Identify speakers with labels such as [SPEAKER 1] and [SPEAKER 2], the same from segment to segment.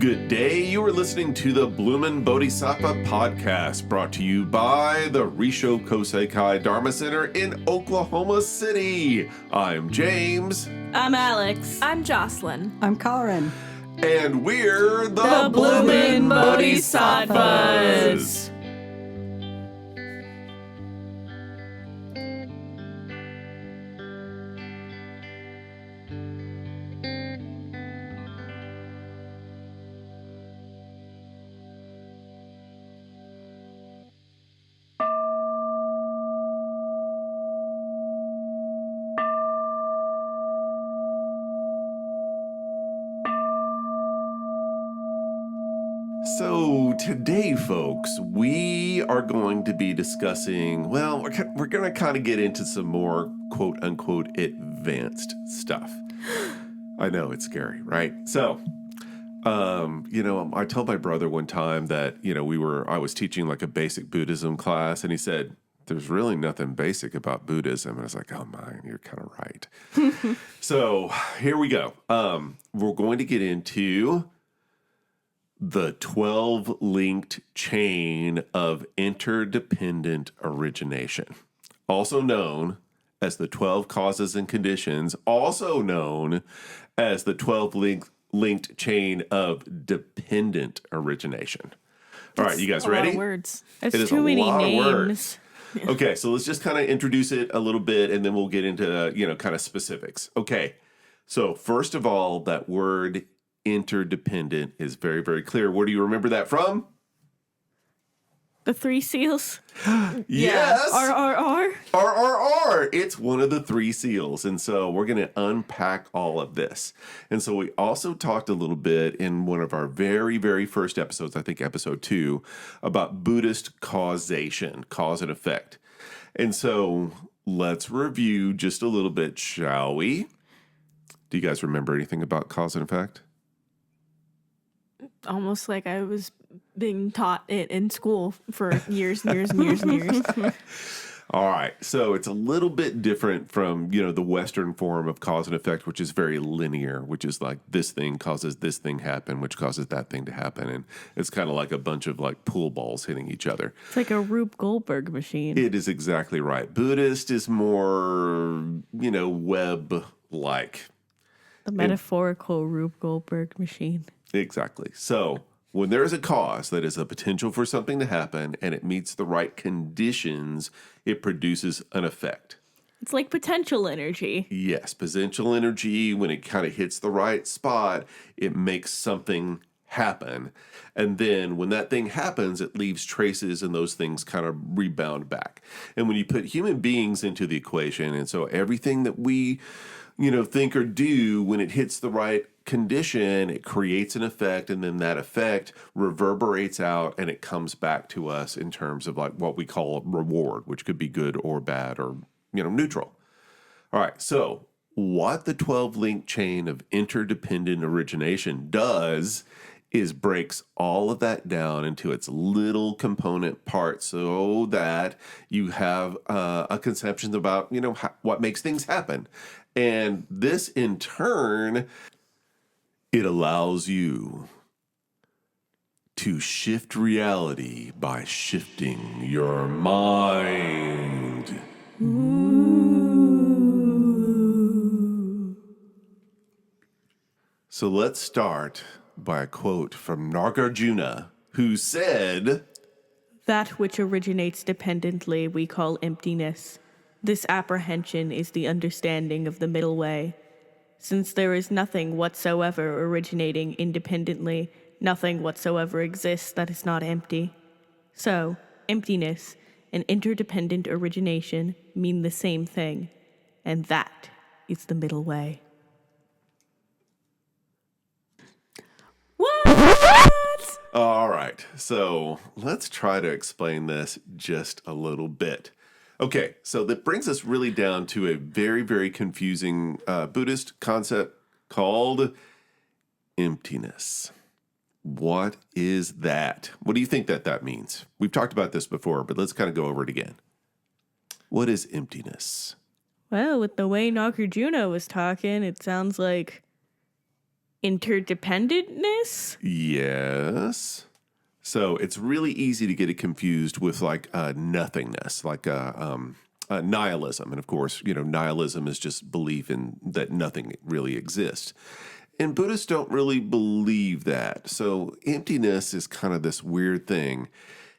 [SPEAKER 1] Good day. You are listening to the Bloomin Bodhisattva podcast, brought to you by the Rissho Kosei-kai Dharma Center in Oklahoma City. I'm James.
[SPEAKER 2] I'm Alyx.
[SPEAKER 3] I'm Jocelyn.
[SPEAKER 4] I'm Karin.
[SPEAKER 1] And we're
[SPEAKER 2] the Bloomin Bodhisattvas.
[SPEAKER 1] So today, folks, we are going to be discussing, well, we're going to kind of get into some more quote-unquote advanced stuff. I know, it's scary, right? So, I told my brother one time that, I was teaching like a basic Buddhism class, and he said, there's really nothing basic about Buddhism. And I was like, oh my, you're kind of right. So here we go. We're going to get into the 12-linked chain of interdependent origination, also known as the 12 causes and conditions, also known as the 12-linked chain of dependent origination. All right, you guys ready?
[SPEAKER 2] Lot of words. That's
[SPEAKER 1] it is
[SPEAKER 2] too
[SPEAKER 1] a
[SPEAKER 2] many
[SPEAKER 1] lot
[SPEAKER 2] names.
[SPEAKER 1] Of words. Okay, so let's just kind of introduce it a little bit, and then we'll get into, kind of specifics. Okay, so first of all, that word interdependent is very, very clear. Where do you remember that from?
[SPEAKER 2] The three seals?
[SPEAKER 1] Yes!
[SPEAKER 2] RRR?
[SPEAKER 1] RRR! It's one of the three seals. And so we're going to unpack all of this. And so we also talked a little bit in one of our very, very first episodes, I think episode 2, about Buddhist causation, cause and effect. And so let's review just a little bit, shall we? Do you guys remember anything about cause and effect?
[SPEAKER 2] Almost like I was being taught it in school for years and years and years and years.
[SPEAKER 1] All right. So it's a little bit different from, the Western form of cause and effect, which is very linear, which is like this thing causes this thing happen, which causes that thing to happen. And it's kind of like a bunch of like pool balls hitting each other.
[SPEAKER 2] It's like a Rube Goldberg machine.
[SPEAKER 1] It is exactly right. Buddhist is more, web-like.
[SPEAKER 2] The metaphorical Rube Goldberg machine.
[SPEAKER 1] Exactly. So when there is a cause that is a potential for something to happen and it meets the right conditions, it produces an effect.
[SPEAKER 2] It's like potential energy.
[SPEAKER 1] Yes, potential energy, when it kind of hits the right spot, it makes something happen. And then when that thing happens, it leaves traces and those things kind of rebound back. And when you put human beings into the equation, and so everything that we think or do, when it hits the right condition, it creates an effect, and then that effect reverberates out and it comes back to us in terms of like what we call reward, which could be good or bad or, neutral. All right. So what the 12-link chain of interdependent origination does is breaks all of that down into its little component parts so that you have a conception about, what makes things happen. And this, in turn, it allows you to shift reality by shifting your mind. Ooh. So let's start by a quote from Nagarjuna, who said,
[SPEAKER 2] "That which originates dependently we call emptiness. This apprehension is the understanding of the middle way. Since there is nothing whatsoever originating independently, nothing whatsoever exists that is not empty. So, emptiness and interdependent origination mean the same thing, and that is the middle way." What?
[SPEAKER 1] All right, so let's try to explain this just a little bit. Okay, so that brings us really down to a very, very confusing Buddhist concept called emptiness. What is that? What do you think that means? We've talked about this before, but let's kind of go over it again. What is emptiness?
[SPEAKER 2] Well, with the way Nagarjuna was talking, it sounds like Interdependentness?
[SPEAKER 1] Yes. So it's really easy to get it confused with like nothingness, like nihilism. And of course, nihilism is just belief in that nothing really exists. And Buddhists don't really believe that. So emptiness is kind of this weird thing.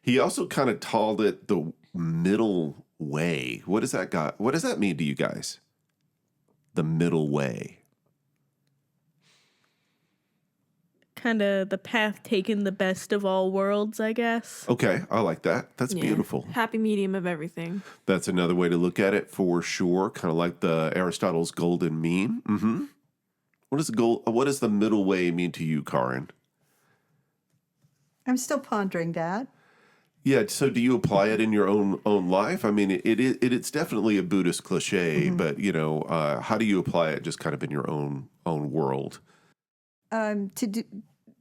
[SPEAKER 1] He also kind of called it the middle way. What does that mean to you guys? The middle way.
[SPEAKER 2] Kind of the path taken the best of all worlds, I guess.
[SPEAKER 1] Okay, I like that. That's beautiful.
[SPEAKER 3] Happy medium of everything.
[SPEAKER 1] That's another way to look at it for sure. Kind of like the Aristotle's golden mean. Mm-hmm. What does the middle way mean to you, Karin?
[SPEAKER 4] I'm still pondering that.
[SPEAKER 1] Yeah, so do you apply it in your own life? I mean, it's definitely a Buddhist cliche, but how do you apply it just kind of in your own world?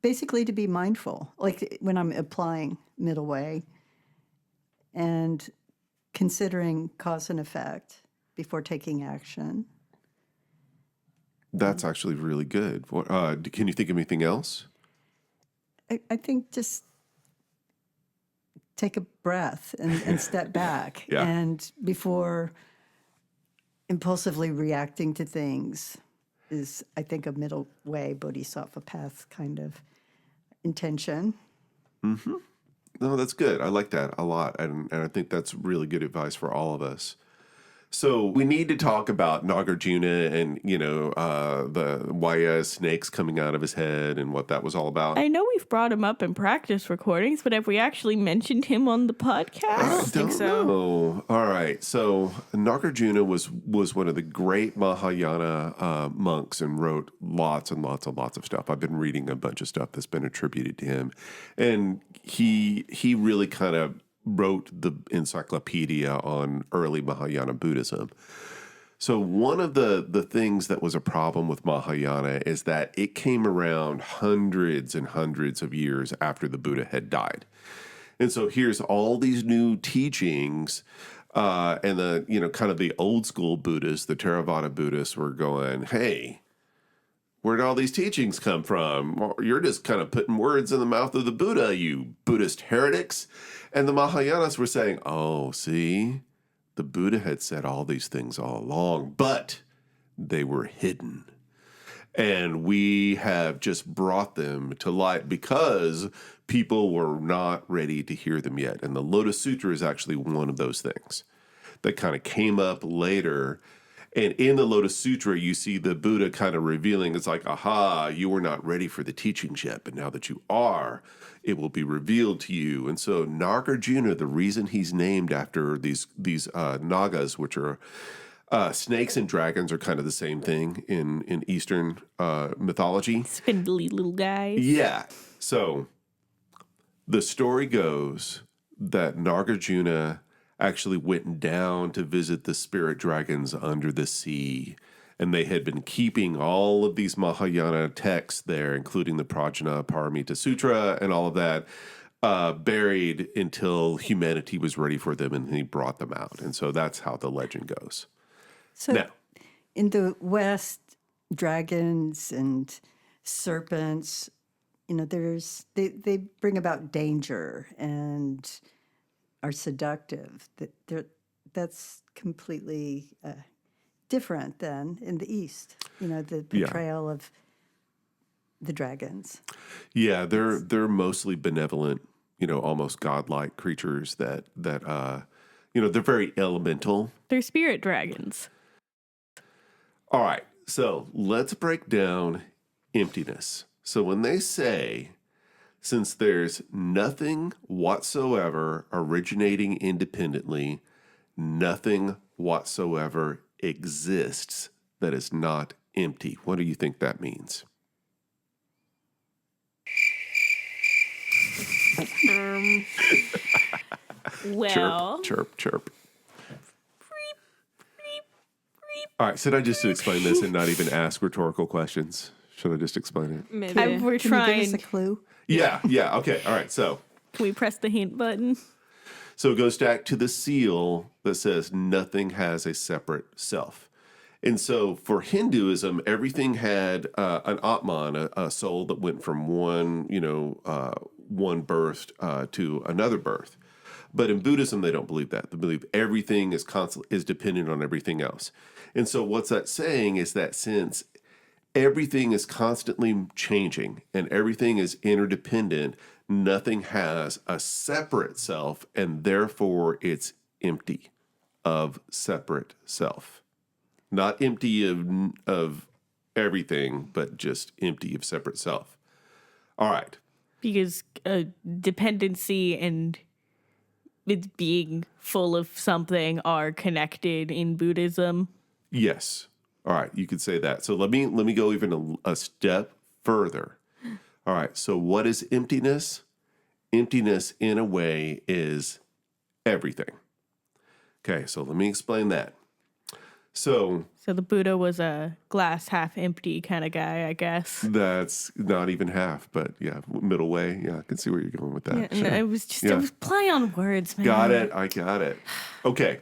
[SPEAKER 4] Basically to be mindful, like when I'm applying middle way and considering cause and effect before taking action.
[SPEAKER 1] That's actually really good. Can you think of anything else?
[SPEAKER 4] I think just take a breath and step back.
[SPEAKER 1] Yeah.
[SPEAKER 4] And before impulsively reacting to things is, I think, a middle way, bodhisattva path kind of intention.
[SPEAKER 1] Mm-hmm. No, that's good. I like that a lot. And I think that's really good advice for all of us. So we need to talk about Nagarjuna and, the why he has snakes coming out of his head and what that was all about.
[SPEAKER 2] I know we've brought him up in practice recordings, but have we actually mentioned him on the podcast?
[SPEAKER 3] I don't think so.
[SPEAKER 1] know. All right. So Nagarjuna was one of the great Mahayana monks and wrote lots and lots and lots of stuff. I've been reading a bunch of stuff that's been attributed to him. And he really kind of wrote the encyclopedia on early Mahayana Buddhism. So one of the things that was a problem with Mahayana is that it came around hundreds and hundreds of years after the Buddha had died. And so here's all these new teachings, and the kind of the old school Buddhists, the Theravada Buddhists, were going, hey, where'd all these teachings come from? Well, you're just kind of putting words in the mouth of the Buddha, you Buddhist heretics. And the Mahayanas were saying, oh, see, the Buddha had said all these things all along, but they were hidden. And we have just brought them to light because people were not ready to hear them yet. And the Lotus Sutra is actually one of those things that kind of came up later. And in the Lotus Sutra, you see the Buddha kind of revealing, it's like, aha, you were not ready for the teachings yet, but now that you are, it will be revealed to you. And so Nagarjuna, the reason he's named after these Nagas, which are snakes and dragons are kind of the same thing in Eastern mythology.
[SPEAKER 2] Spindly little guys.
[SPEAKER 1] Yeah. So the story goes that Nagarjuna actually went down to visit the spirit dragons under the sea. And they had been keeping all of these Mahayana texts there, including the Prajna Paramita Sutra and all of that, buried until humanity was ready for them and he brought them out. And so that's how the legend goes.
[SPEAKER 4] So
[SPEAKER 1] Now,
[SPEAKER 4] in the West, dragons and serpents, they bring about danger and are seductive. That's completely different than in the East. The portrayal of the dragons.
[SPEAKER 1] Yeah, they're mostly benevolent, almost godlike creatures that they're very elemental.
[SPEAKER 2] They're spirit dragons.
[SPEAKER 1] All right, so let's break down emptiness. So when they say, since there's nothing whatsoever originating independently, nothing whatsoever exists that is not empty. What do you think that means?
[SPEAKER 2] Well,
[SPEAKER 1] Chirp, chirp, chirp. All right, should I just explain this and not even ask rhetorical questions? Should I just explain it?
[SPEAKER 3] Maybe.
[SPEAKER 2] we're
[SPEAKER 4] Can you give
[SPEAKER 2] trying.
[SPEAKER 4] us a clue?
[SPEAKER 1] Yeah, okay, all right, so
[SPEAKER 2] Can we press the hint button?
[SPEAKER 1] it goes back to the seal that says nothing has a separate self. And so for Hinduism, everything had an Atman, a soul that went from one birth to another birth. But in Buddhism, they don't believe that. They believe everything is dependent on everything else. And so what's that saying is that since everything is constantly changing and everything is interdependent, nothing has a separate self, and therefore it's empty of separate self. Not empty of everything, but just empty of separate self. All right.
[SPEAKER 2] Because dependency and it being full of something are connected in Buddhism.
[SPEAKER 1] Yes. All right. You could say that. So let me go even a step further. All right. So what is emptiness? Emptiness, in a way, is everything. Okay. So let me explain that. So
[SPEAKER 2] the Buddha was a glass half empty kind of guy, I guess.
[SPEAKER 1] that's not even half, but yeah, middle way. Yeah, I can see where you're going with that.
[SPEAKER 2] Yeah, and
[SPEAKER 1] Sure.
[SPEAKER 2] it was play on words, man.
[SPEAKER 1] Got it. I got it. Okay.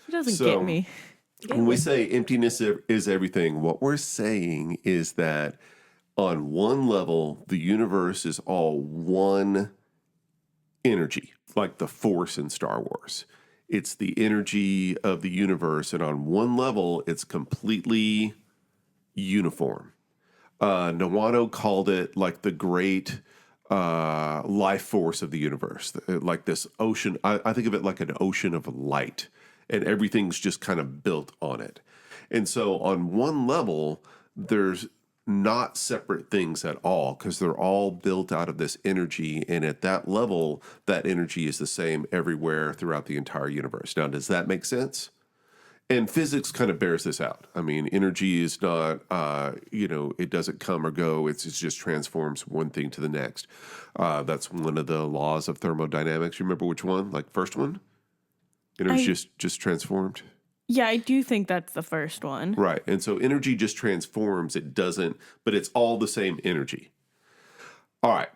[SPEAKER 2] He doesn't
[SPEAKER 1] So-
[SPEAKER 2] get me.
[SPEAKER 1] When we say emptiness is everything, what we're saying is that on one level, the universe is all one energy, like the Force in Star Wars. It's the energy of the universe, and on one level, it's completely uniform. Nawano called it like the great life force of the universe, like this ocean. I think of it like an ocean of light, and everything's just kind of built on it. And so on one level, there's not separate things at all because they're all built out of this energy. And at that level, that energy is the same everywhere throughout the entire universe. Now, does that make sense? And physics kind of bears this out. I mean, energy is not, it doesn't come or go. It just transforms one thing to the next. That's one of the laws of thermodynamics. You remember which one? Like first one? Energy just transformed.
[SPEAKER 2] Yeah, I do think that's the first one.
[SPEAKER 1] Right. And so energy just transforms. It doesn't, but it's all the same energy. All right.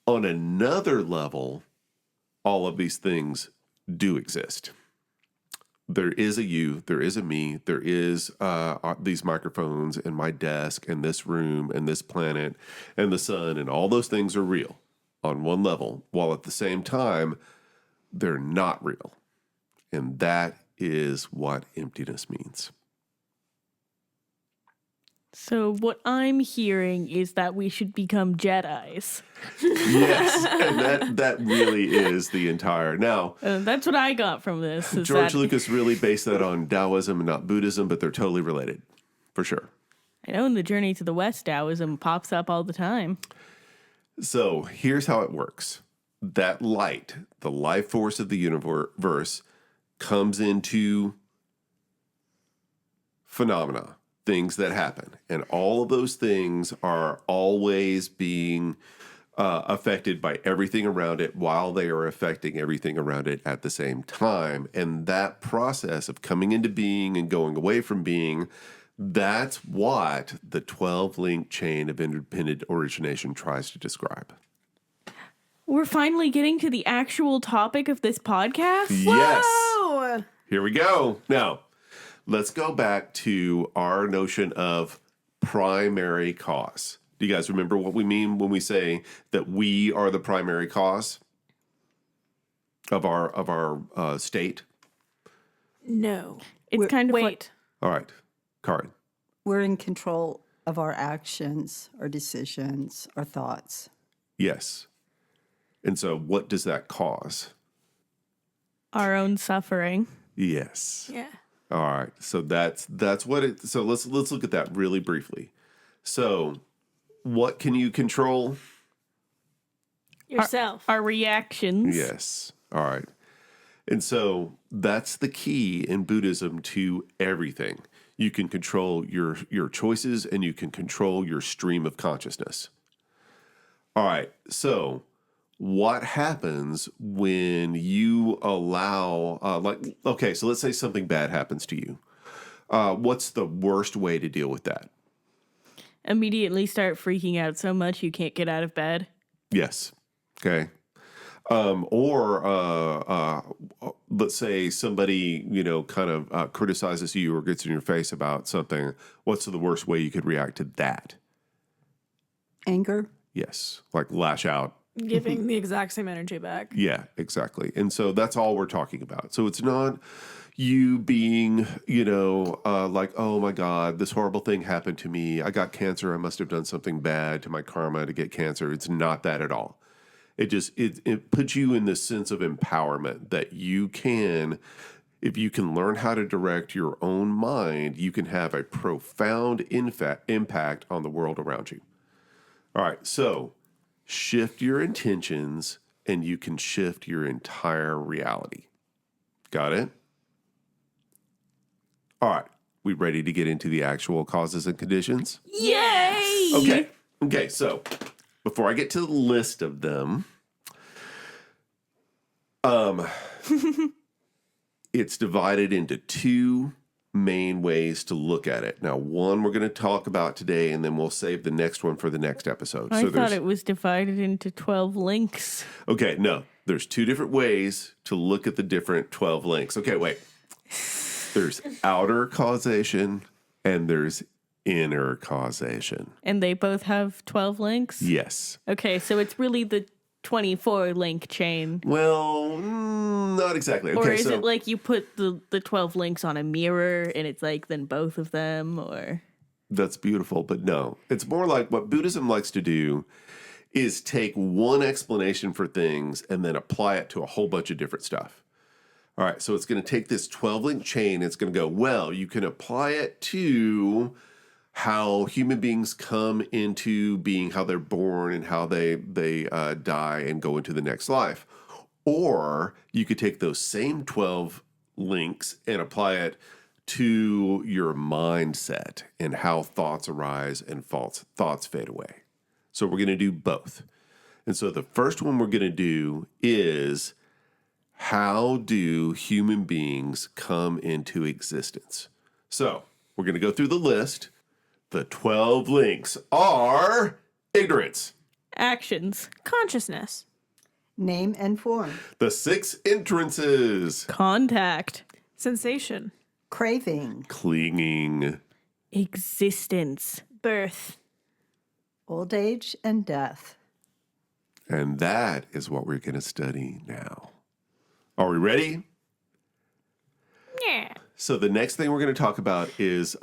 [SPEAKER 1] On another level, all of these things do exist. There is a you, there is a me, there is these microphones and my desk and this room and this planet and the sun, and all those things are real on one level, while at the same time, they're not real. And that is what emptiness means.
[SPEAKER 2] So what I'm hearing is that we should become Jedis.
[SPEAKER 1] Yes, and that really is the entire. Now,
[SPEAKER 2] That's what I got from this. Is
[SPEAKER 1] George
[SPEAKER 2] that,
[SPEAKER 1] Lucas really based that on Taoism and not Buddhism, but they're totally related, for sure.
[SPEAKER 2] I know in the Journey to the West, Taoism pops up all the time.
[SPEAKER 1] So here's how it works. That light, the life force of the universe, comes into phenomena, things that happen. And all of those things are always being affected by everything around it while they are affecting everything around it at the same time. And that process of coming into being and going away from being, that's what the 12-link chain of independent origination tries to describe.
[SPEAKER 2] We're finally getting to the actual topic of this podcast?
[SPEAKER 1] Yes.
[SPEAKER 3] Oh,
[SPEAKER 1] Here we go. Now, let's go back to our notion of primary cause. Do you guys remember what we mean when we say that we are the primary cause of our state?
[SPEAKER 3] no.
[SPEAKER 2] It's kind of like...
[SPEAKER 3] Wait.
[SPEAKER 1] All right, Karin.
[SPEAKER 4] We're in control of our actions, our decisions, our thoughts.
[SPEAKER 1] Yes. And so what does that cause?
[SPEAKER 2] our own suffering.
[SPEAKER 1] Yes.
[SPEAKER 3] Yeah.
[SPEAKER 1] All right. So that's what it. So let's look at that really briefly. So, what can you control?
[SPEAKER 3] Yourself.
[SPEAKER 2] Our reactions.
[SPEAKER 1] Yes. All right. And so that's the key in Buddhism to everything. You can control your choices and you can control your stream of consciousness. All right. So what happens when you allow, okay, so let's say something bad happens to you. What's the worst way to deal with that?
[SPEAKER 2] Immediately start freaking out so much you can't get out of bed.
[SPEAKER 1] Yes. Okay. Let's say somebody, kind of criticizes you or gets in your face about something. What's the worst way you could react to that?
[SPEAKER 4] Anger.
[SPEAKER 1] Yes, like lash out.
[SPEAKER 3] Giving the exact same energy back.
[SPEAKER 1] Yeah, exactly. And so that's all we're talking about. So it's not you being, like, oh my God, this horrible thing happened to me. I got cancer. I must have done something bad to my karma to get cancer. It's not that at all. It just, it puts you in this sense of empowerment that you can, if you can learn how to direct your own mind, you can have a profound impact on the world around you. All right, so shift your intentions and you can shift your entire reality. Got it? All right, we ready to get into the actual causes and conditions?
[SPEAKER 3] Yay!
[SPEAKER 1] Okay, so before I get to the list of them, it's divided into two main ways to look at it. Now, one we're going to talk about today, and then we'll save the next one for the next episode.
[SPEAKER 2] I thought it was divided into 12 links.
[SPEAKER 1] Okay, no. There's two different ways to look at the different 12 links. Okay, wait. There's outer causation and there's inner causation.
[SPEAKER 2] And they both have 12 links?
[SPEAKER 1] Yes.
[SPEAKER 2] Okay, so it's really the 24 link chain.
[SPEAKER 1] Well, not exactly. Okay,
[SPEAKER 2] Or is it like you put the 12 links on a mirror and it's like then both of them, or?
[SPEAKER 1] That's beautiful, but no. It's more like what Buddhism likes to do is take one explanation for things and then apply it to a whole bunch of different stuff. All right, so it's going to take this 12-link chain. It's going to go, well, you can apply it to how human beings come into being, how they're born and how they die and go into the next life. Or you could take those same 12 links and apply it to your mindset and how thoughts arise and thoughts fade away. So we're going to do both. And so the first one we're going to do is, how do human beings come into existence? So we're going to go through the list. The 12 links are ignorance,
[SPEAKER 2] Actions.
[SPEAKER 3] Consciousness.
[SPEAKER 4] Name and form.
[SPEAKER 1] the 6 entrances,
[SPEAKER 2] Contact.
[SPEAKER 3] Sensation.
[SPEAKER 4] Craving.
[SPEAKER 1] clinging,
[SPEAKER 2] Existence.
[SPEAKER 3] Birth.
[SPEAKER 4] Old age and death.
[SPEAKER 1] and that is what we're going to study now. Are we ready?
[SPEAKER 3] Yeah.
[SPEAKER 1] So the next thing we're going to talk about is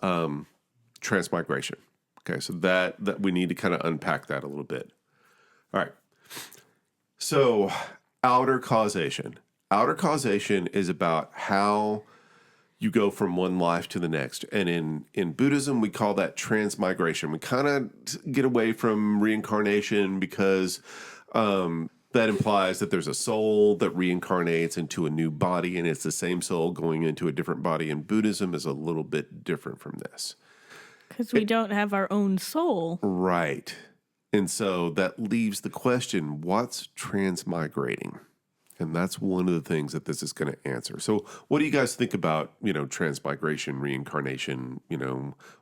[SPEAKER 1] transmigration. Okay, so that we need to kind of unpack that a little bit. All right. So outer causation. Outer causation is about how you go from one life to the next. And in Buddhism, we call that transmigration. We kind of get away from reincarnation because that implies that there's a soul that reincarnates into a new body, and it's the same soul going into a different body. And Buddhism is a little bit different from this.
[SPEAKER 2] Because we don't have our own soul.
[SPEAKER 1] Right. And so that leaves the question, what's transmigrating? And that's one of the things that this is going to answer. So what do you guys think about, transmigration, reincarnation?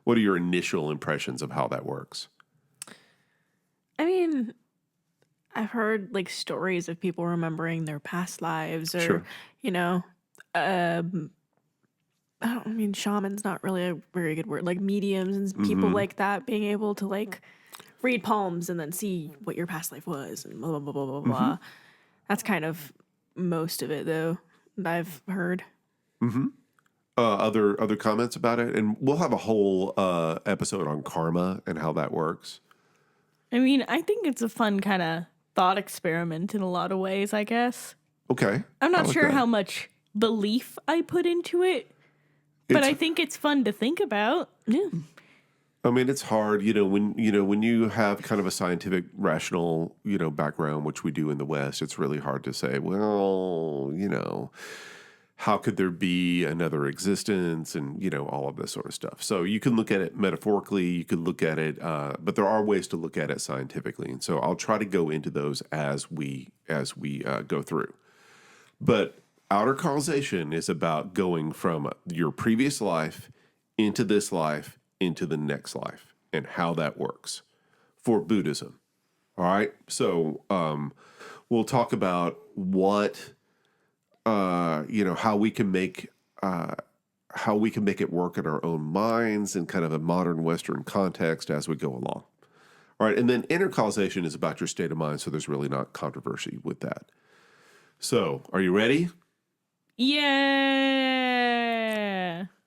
[SPEAKER 1] What are your initial impressions of how that works?
[SPEAKER 3] I mean, I've heard like stories of people remembering their past lives, or
[SPEAKER 1] Sure.
[SPEAKER 3] Shaman's not really a very good word. Like mediums and people like that being able to like read palms and then see what your past life was and blah blah blah blah blah blah. That's kind of most of it though that I've heard.
[SPEAKER 1] Other comments about it? And we'll have a whole episode on karma and how that works.
[SPEAKER 2] I mean, I think it's a fun kind of thought experiment in a lot of ways, I guess.
[SPEAKER 1] Okay.
[SPEAKER 2] I'm
[SPEAKER 1] I
[SPEAKER 2] not
[SPEAKER 1] like
[SPEAKER 2] sure
[SPEAKER 1] that.
[SPEAKER 2] how much belief I put into it, but
[SPEAKER 1] It's-
[SPEAKER 2] I think it's fun to think about.
[SPEAKER 3] Yeah.
[SPEAKER 1] I mean, it's hard, when you have kind of a scientific, rational, background, which we do in the West. It's really hard to say, well, how could there be another existence, and all of this sort of stuff. So you can look at it metaphorically, you could look at it, but there are ways to look at it scientifically, and so I'll try to go into those as we go through. But outer causation is about going from your previous life into this life into the next life, and how that works for Buddhism. All right. So we'll talk about what, how we can make it work in our own minds in kind of a modern Western context as we go along. All right, and then inner causation is about your state of mind, so there's really not controversy with that. So, are you ready?
[SPEAKER 2] Yeah.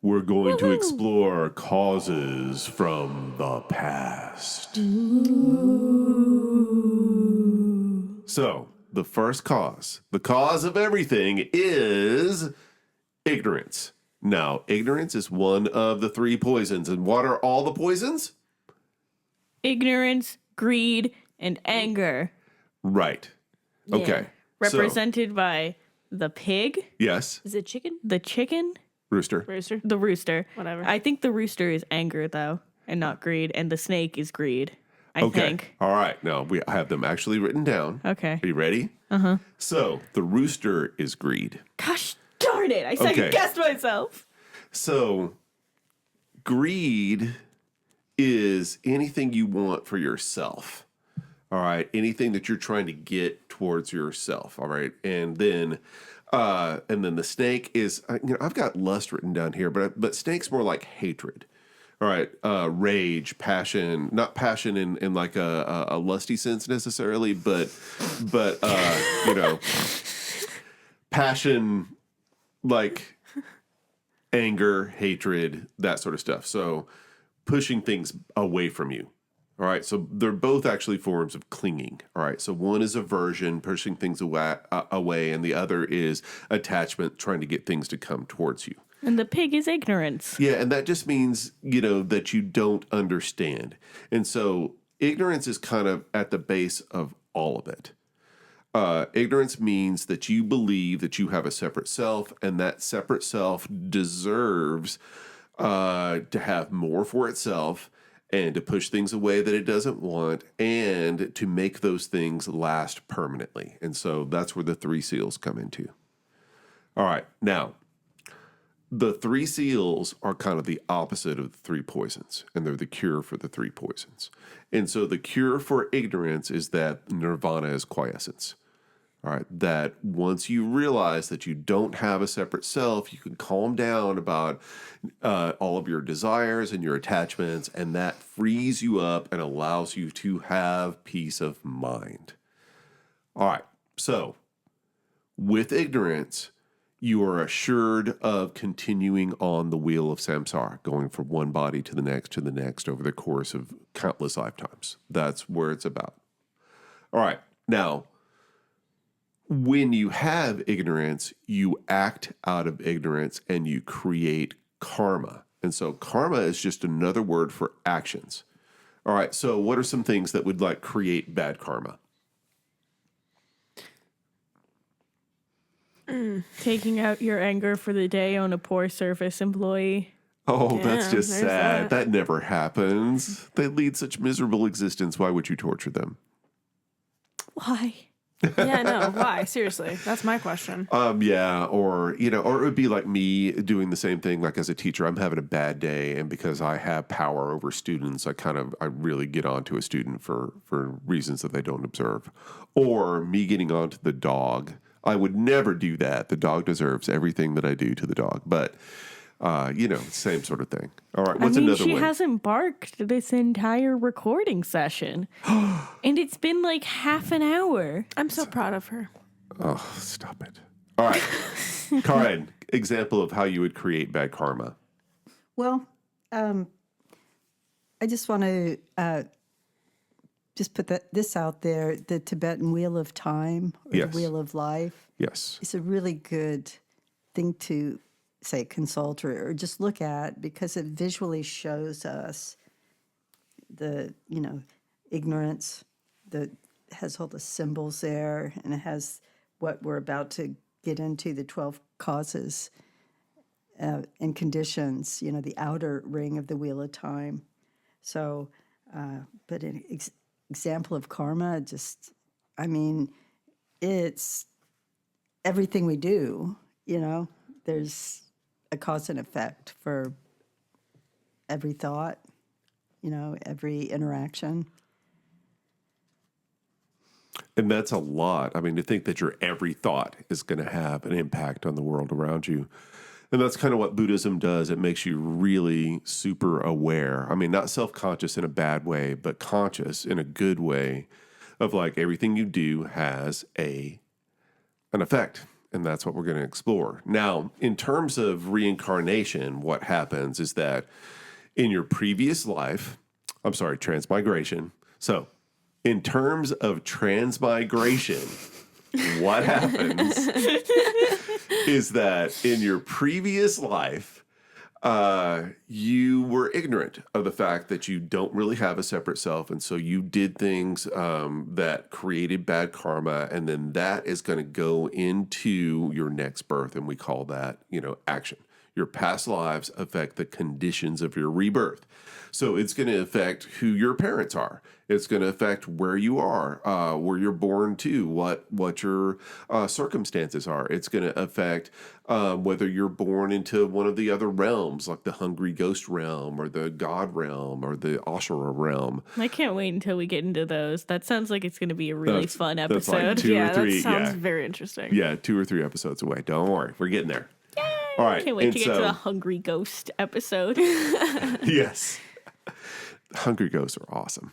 [SPEAKER 1] We're going to explore causes from the past. So, the first cause, the cause of everything, is ignorance. Now, ignorance is one of the 3 poisons. And what are all the poisons?
[SPEAKER 2] Ignorance, greed, and anger.
[SPEAKER 1] Right.
[SPEAKER 3] Yeah.
[SPEAKER 1] Okay.
[SPEAKER 2] Represented by the pig,
[SPEAKER 1] Yes.
[SPEAKER 3] Is it chicken?
[SPEAKER 2] the chicken,
[SPEAKER 1] Rooster.
[SPEAKER 3] Rooster?
[SPEAKER 2] the rooster.
[SPEAKER 3] Whatever.
[SPEAKER 2] I think the rooster is anger, though, and not greed. And the snake is greed, I
[SPEAKER 1] Okay.
[SPEAKER 2] think.
[SPEAKER 1] All right. Now, I have them actually written down.
[SPEAKER 2] Okay.
[SPEAKER 1] Are you ready? Uh-huh. So, the rooster is greed.
[SPEAKER 2] Gosh darn it. I second-guessed myself.
[SPEAKER 1] So, greed is anything you want for yourself. All right. Anything that you're trying to get towards yourself. All right. And then the snake is, I've got lust written down here, but snake's more like hatred. All right. Rage, passion, not passion in like a lusty sense necessarily, but passion, like anger, hatred, that sort of stuff. So pushing things away from you. All right. So they're both actually forms of clinging. All right. So one is aversion, pushing things away, and the other is attachment, trying to get things to come towards you.
[SPEAKER 2] And the pig is ignorance.
[SPEAKER 1] Yeah. And that just means, that you don't understand. And so ignorance is kind of at the base of all of it. Ignorance means that you believe that you have a separate self, and that separate self deserves to have more for itself, and to push things away that it doesn't want, and to make those things last permanently. And so that's where the 3 seals come into. All right. Now, the 3 seals are kind of the opposite of the 3 poisons, and they're the cure for the 3 poisons. And so the cure for ignorance is that nirvana is quiescence. All right, that once you realize that you don't have a separate self, you can calm down about all of your desires and your attachments, and that frees you up and allows you to have peace of mind. All right, so with ignorance, you are assured of continuing on the wheel of samsara, going from one body to the next over the course of countless lifetimes. That's where it's about. All right, now, when you have ignorance, you act out of ignorance and you create karma. And so karma is just another word for actions. All right, so what are some things that would create bad karma?
[SPEAKER 2] Taking out your anger for the day on a poor service employee.
[SPEAKER 1] Oh, that's
[SPEAKER 3] Yeah,
[SPEAKER 1] just
[SPEAKER 3] there's
[SPEAKER 1] sad.
[SPEAKER 3] that.
[SPEAKER 1] That never happens. They lead such miserable existence. Why would you torture them?
[SPEAKER 2] Why?
[SPEAKER 3] Yeah, no. Why? Seriously. That's my question.
[SPEAKER 1] Yeah, or it would be like me doing the same thing. Like as a teacher, I'm having a bad day, and because I have power over students, I really get onto a student for reasons that they don't observe. Or me getting onto the dog. I would never do that. The dog deserves everything that I do to the dog. But same sort of thing. All right, what's another
[SPEAKER 2] she
[SPEAKER 1] one?
[SPEAKER 2] hasn't barked this entire recording session. And it's been like half an hour.
[SPEAKER 3] I'm so proud of her.
[SPEAKER 1] Oh, stop it. All right. Karin, example of how you would create bad karma.
[SPEAKER 4] Well, I just want to just put this out there. The Tibetan Wheel of Time, or
[SPEAKER 1] Yes.
[SPEAKER 4] the Wheel of Life,
[SPEAKER 1] Yes.
[SPEAKER 4] is a really good thing to, say, consult or just look at, because it visually shows us the, ignorance that has all the symbols there, and it has what we're about to get into, the 12 causes and conditions, the outer ring of the Wheel of Time. So, but an example of karma, it's everything we do, there's a cause and effect for every thought, every interaction.
[SPEAKER 1] And that's a lot. I mean, to think that your every thought is going to have an impact on the world around you. And that's kind of what Buddhism does. It makes you really super aware. I mean, not self-conscious in a bad way, but conscious in a good way of like everything you do has an effect. And that's what we're going to explore. Now, in terms of reincarnation, what happens is that in your previous life, transmigration. So in terms of transmigration, what happens is that in your previous life, you were ignorant of the fact that you don't really have a separate self. And so you did things that created bad karma. And then that is going to go into your next birth. And we call that, action. Your past lives affect the conditions of your rebirth. So it's going to affect who your parents are. It's going to affect where you are, where you're born to, what your circumstances are. It's going to affect whether you're born into one of the other realms, like the hungry ghost realm or the god realm or the Ashura realm.
[SPEAKER 2] I can't wait until we get into those. That sounds like it's going to be a really fun
[SPEAKER 1] That's like
[SPEAKER 2] episode.
[SPEAKER 1] 2 or 3.
[SPEAKER 3] That sounds very interesting.
[SPEAKER 1] Yeah, 2 or 3 episodes away. Don't worry. We're getting there. All right.
[SPEAKER 2] Can't wait to get to the hungry ghost episode.
[SPEAKER 1] Yes. Hungry ghosts are awesome.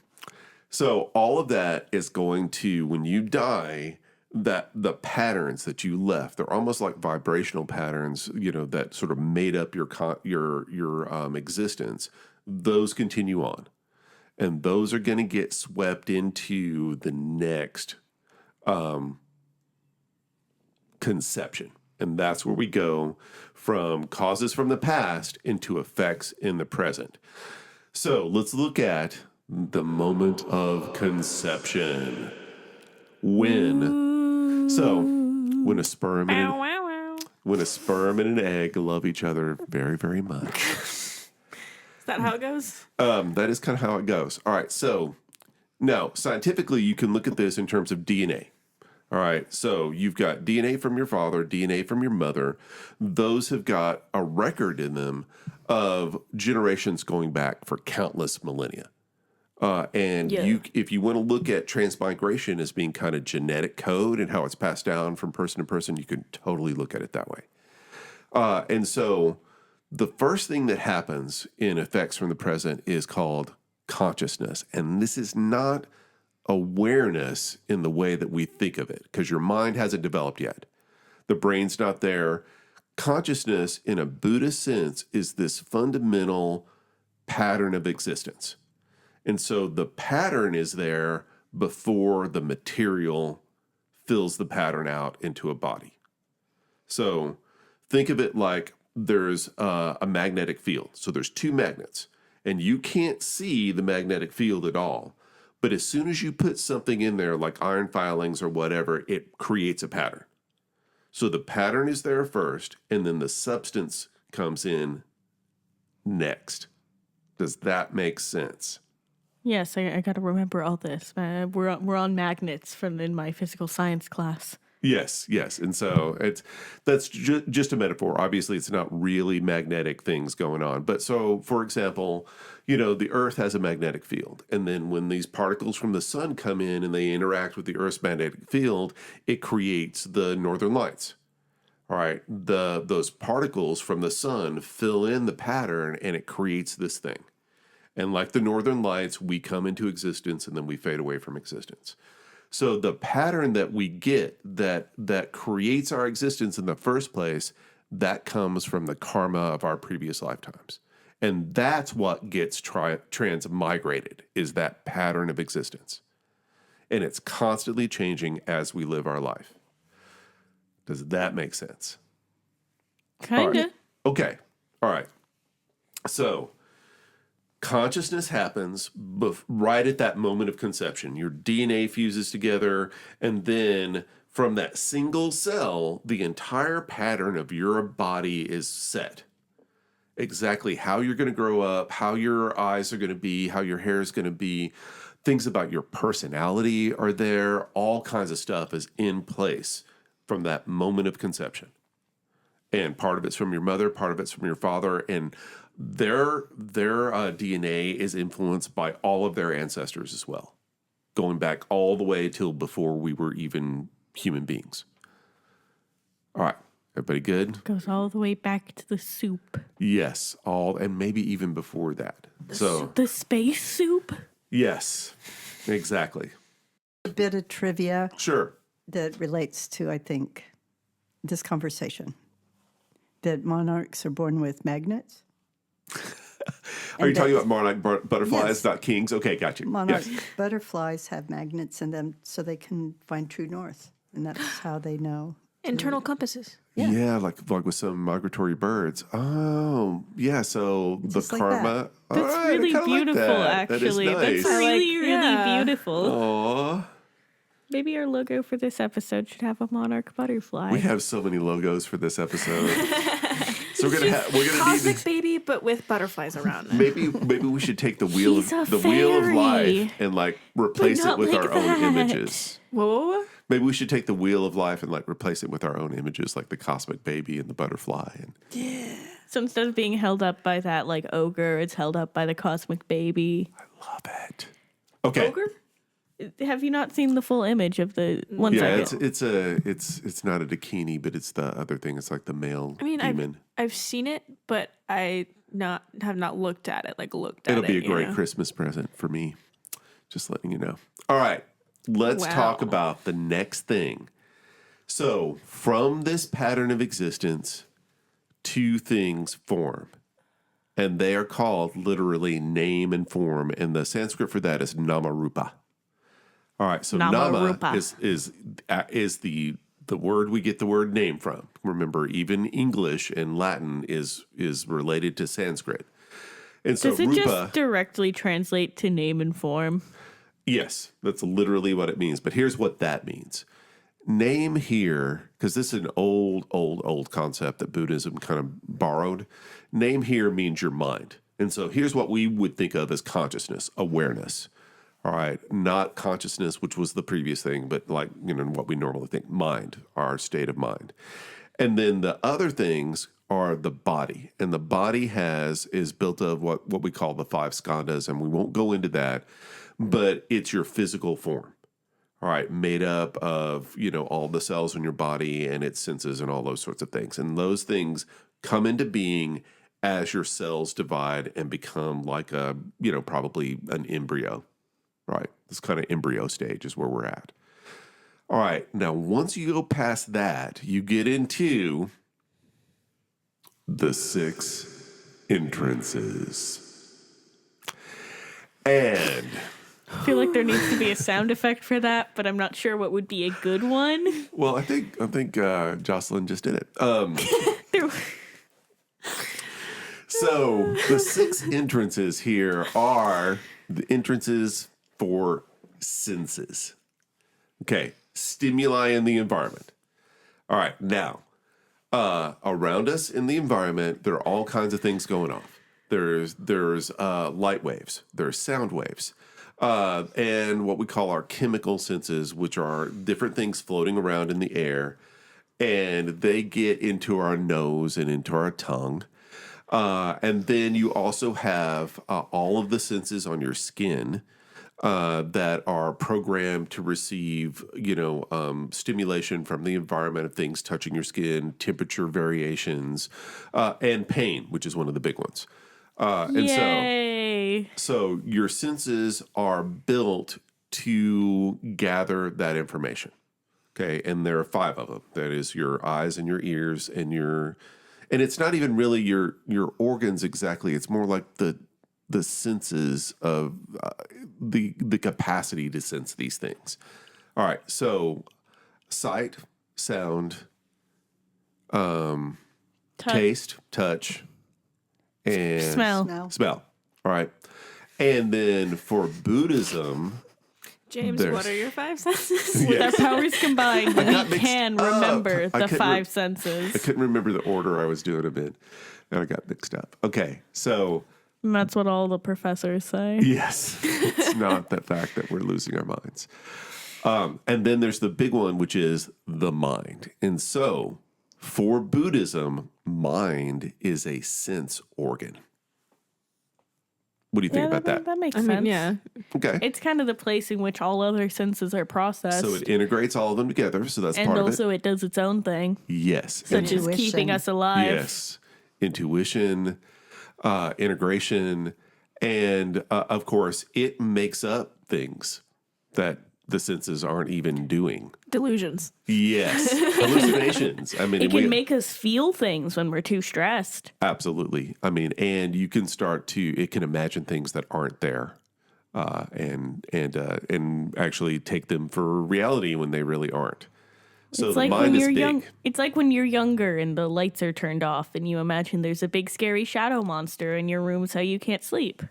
[SPEAKER 1] So all of that is going to, when you die, that the patterns that you left, they're almost like vibrational patterns, that sort of made up your existence. Those continue on. And those are going to get swept into the next conception. And that's where we go from causes from the past into effects in the present. So let's look at the moment of conception. When a sperm and an egg love each other very, very much.
[SPEAKER 3] Is that how it goes?
[SPEAKER 1] That is kind of how it goes. All right. So now scientifically, you can look at this in terms of DNA. All right, so you've got DNA from your father, DNA from your mother. Those have got a record in them of generations going back for countless millennia. If you want to look at transmigration as being kind of genetic code and how it's passed down from person to person, you can totally look at it that way. And so the first thing that happens in effects from the present is called consciousness. And this is not awareness in the way that we think of it, because your mind hasn't developed yet. The brain's not there. Consciousness, in a Buddhist sense, is this fundamental pattern of existence. And so the pattern is there before the material fills the pattern out into a body. So think of it like there's a magnetic field. So there's 2 magnets, and you can't see the magnetic field at all. But as soon as you put something in there, like iron filings or whatever, it creates a pattern. So the pattern is there first, and then the substance comes in next. Does that make sense?
[SPEAKER 2] Yes, I got to remember all this. We're on magnets in my physical science class.
[SPEAKER 1] Yes. And so that's just a metaphor. Obviously, it's not really magnetic things going on. But so, for example, the Earth has a magnetic field. And then when these particles from the sun come in and they interact with the Earth's magnetic field, it creates the northern lights. All right. Those particles from the sun fill in the pattern and it creates this thing. And like the northern lights, we come into existence and then we fade away from existence. So the pattern that we get that creates our existence in the first place, that comes from the karma of our previous lifetimes. And that's what gets transmigrated, is that pattern of existence. And it's constantly changing as we live our life. Does that make sense?
[SPEAKER 2] Kinda.
[SPEAKER 1] Right. Okay. All right. So consciousness happens right at that moment of conception. Your DNA fuses together, and then from that single cell, the entire pattern of your body is set. Exactly how you're going to grow up, how your eyes are going to be, how your hair is going to be, things about your personality are there, all kinds of stuff is in place from that moment of conception. And part of it's from your mother, part of it's from your father, and their DNA is influenced by all of their ancestors as well. going back all the way till before we were even human beings. All right, everybody good?
[SPEAKER 2] Goes all the way back to the soup.
[SPEAKER 1] Yes, and maybe even before that. So
[SPEAKER 2] The space soup?
[SPEAKER 1] yes, exactly.
[SPEAKER 4] A bit of trivia
[SPEAKER 1] Sure.
[SPEAKER 4] that relates to, I think, this conversation. That monarchs are born with magnets.
[SPEAKER 1] Are you talking about monarch butterflies,
[SPEAKER 4] Yes.
[SPEAKER 1] not kings? Okay, got you.
[SPEAKER 4] Monarch
[SPEAKER 1] Yes.
[SPEAKER 4] butterflies have magnets in them so they can find true north. And that's how they know.
[SPEAKER 3] Internal compasses.
[SPEAKER 1] Yeah, like with some migratory birds. Oh, yeah. So
[SPEAKER 4] Just
[SPEAKER 1] the
[SPEAKER 4] like that.
[SPEAKER 1] karma.
[SPEAKER 2] That's
[SPEAKER 1] All right, I
[SPEAKER 2] really
[SPEAKER 1] kinda like
[SPEAKER 2] beautiful,
[SPEAKER 1] that.
[SPEAKER 2] actually.
[SPEAKER 1] That is
[SPEAKER 2] That's
[SPEAKER 1] nice.
[SPEAKER 2] really, really
[SPEAKER 3] yeah.
[SPEAKER 2] beautiful.
[SPEAKER 1] Aw.
[SPEAKER 2] Maybe our logo for this episode should have a monarch butterfly.
[SPEAKER 1] We have so many logos for this episode. So we're gonna need
[SPEAKER 3] Cosmic
[SPEAKER 1] to,
[SPEAKER 3] baby, but with butterflies around it.
[SPEAKER 1] maybe we should take the wheel
[SPEAKER 2] He's a
[SPEAKER 1] of life
[SPEAKER 2] fairy.
[SPEAKER 1] and like replace it
[SPEAKER 2] not
[SPEAKER 1] with
[SPEAKER 2] like
[SPEAKER 1] our own
[SPEAKER 2] that.
[SPEAKER 1] images.
[SPEAKER 3] Whoa.
[SPEAKER 1] Maybe we should take the wheel of life and like replace it with our own images, like the cosmic baby and the butterfly. And
[SPEAKER 2] So instead of being held up by that like ogre, it's held up by the cosmic baby.
[SPEAKER 1] love it. Okay.
[SPEAKER 2] Ogre? Have you not seen the full image of the one
[SPEAKER 1] Yeah,
[SPEAKER 2] second?
[SPEAKER 1] it's not a dakini, but it's the other thing. It's like the male
[SPEAKER 3] I mean,
[SPEAKER 1] demon.
[SPEAKER 3] I've seen it, but I have not looked at it.
[SPEAKER 1] It'll be a
[SPEAKER 3] you
[SPEAKER 1] great
[SPEAKER 3] know?
[SPEAKER 1] Christmas present for me. Just letting you know. All right, let's talk
[SPEAKER 3] Wow.
[SPEAKER 1] about the next thing. So, from this pattern of existence, two things form. And they are called literally name and form. And the Sanskrit for that is namarupa. All right, so nama
[SPEAKER 2] Namarupa.
[SPEAKER 1] is the word we get the word name from. Remember, even English and Latin is related to Sanskrit. And so
[SPEAKER 2] Does it
[SPEAKER 1] rupa,
[SPEAKER 2] just directly translate to name and form?
[SPEAKER 1] yes, that's literally what it means. But here's what that means. Name here, because this is an old concept that Buddhism kind of borrowed. Name here means your mind. And so here's what we would think of as consciousness, awareness. All right, not consciousness, which was the previous thing, but like, what we normally think, mind, our state of mind. And then the other things are the body. And the body is built of what we call the five skandhas, and we won't go into that, but it's your physical form. All right, made up of, all the cells in your body and its senses and all those sorts of things. And those things come into being as your cells divide and become like probably an embryo. Right. This kind of embryo stage is where we're at. All right. Now, once you go past that, you get into the 6 entrances. And
[SPEAKER 2] I feel like there needs to be a sound effect for that, but I'm not sure what would be a good one.
[SPEAKER 1] well, I think Jocelyn just did it.
[SPEAKER 2] There-
[SPEAKER 1] So the 6 entrances here are the entrances for senses. Okay, stimuli in the environment. All right, now, around us in the environment, there are all kinds of things going off. There's light waves, there's sound waves, and what we call our chemical senses, which are different things floating around in the air, and they get into our nose and into our tongue. And then you also have all of the senses on your skin that are programmed to receive, stimulation from the environment of things touching your skin, temperature variations, and pain, which is one of the big ones. And
[SPEAKER 2] Yay.
[SPEAKER 1] so your senses are built to gather that information. Okay, and there are 5 of them. That is your eyes and your ears and it's not even really your organs exactly. It's more like the senses of the capacity to sense these things. All right, so sight, sound, taste, touch, and
[SPEAKER 2] Smell.
[SPEAKER 1] All right, and then for Buddhism,
[SPEAKER 3] James,
[SPEAKER 1] There's-
[SPEAKER 3] what are your 5 senses?
[SPEAKER 2] With our powers combined,
[SPEAKER 1] got
[SPEAKER 2] we
[SPEAKER 1] mixed
[SPEAKER 2] can
[SPEAKER 1] up.
[SPEAKER 2] remember
[SPEAKER 1] I
[SPEAKER 2] the
[SPEAKER 1] couldn't
[SPEAKER 2] 5
[SPEAKER 1] I
[SPEAKER 2] senses.
[SPEAKER 1] couldn't remember the order I was doing them in, and I got mixed up. Okay, so
[SPEAKER 2] And that's what all the professors say.
[SPEAKER 1] yes, it's not the fact that we're losing our minds. And then there's the big one, which is the mind. And so for Buddhism, mind is a sense organ. What do you think about that?
[SPEAKER 2] That makes
[SPEAKER 3] I
[SPEAKER 2] sense.
[SPEAKER 3] mean, yeah.
[SPEAKER 1] Okay.
[SPEAKER 2] It's kind of the place in which all other senses are processed.
[SPEAKER 1] So it integrates all of them together. So that's
[SPEAKER 2] and
[SPEAKER 1] part of
[SPEAKER 2] also
[SPEAKER 1] it.
[SPEAKER 2] it does its own thing,
[SPEAKER 1] Yes.
[SPEAKER 2] such as
[SPEAKER 4] Intuition.
[SPEAKER 2] keeping us alive.
[SPEAKER 1] Yes. Intuition, integration, and of course, it makes up things that the senses aren't even doing.
[SPEAKER 3] Delusions.
[SPEAKER 1] Yes. Hallucinations. I mean,
[SPEAKER 2] It can make us feel things when we're too stressed.
[SPEAKER 1] absolutely. I mean, and you can it can imagine things that aren't there. And actually take them for reality when they really aren't. So
[SPEAKER 2] It's
[SPEAKER 1] the
[SPEAKER 2] like
[SPEAKER 1] mind
[SPEAKER 2] when
[SPEAKER 1] is
[SPEAKER 2] you're
[SPEAKER 1] big.
[SPEAKER 2] young. It's like when you're younger and the lights are turned off and you imagine there's a big scary shadow monster in your room so you can't sleep.